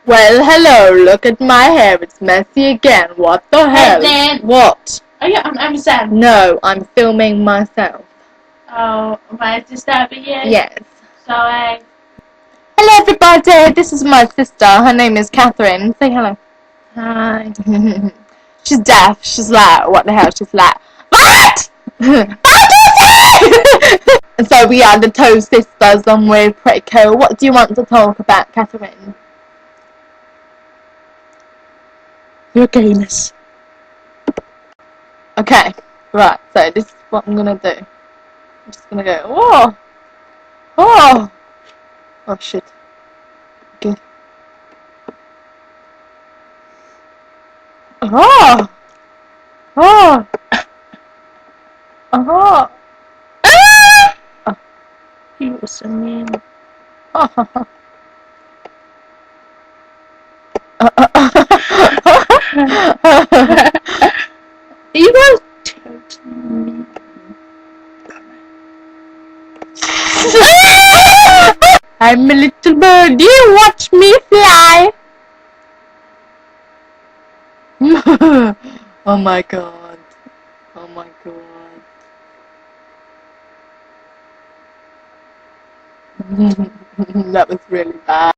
Well, hello, look at my hair, it's messy again. What the hell? Then, What? oh yeah, I'm Sam. No, I'm filming myself. Oh, am I disturbing you? Yes. Sorry. Hello everybody, this is my sister, her name is Catherine. Say hello. Hi. She's deaf, she's like, what the hell, she's like, what? And so we are the Toe Sisters and we're pretty cool. What do you want to talk about, Catherine? Your gayness. Okay, right, so this is what I'm gonna do. I'm just gonna go, whoa! Oh! Oh shit. Okay. Oh! Oh! Oh! Ah! He was so mean. Oh! He was totally mean. I'm a little birdie, watch me fly! Oh my god. Oh my god. That was really bad.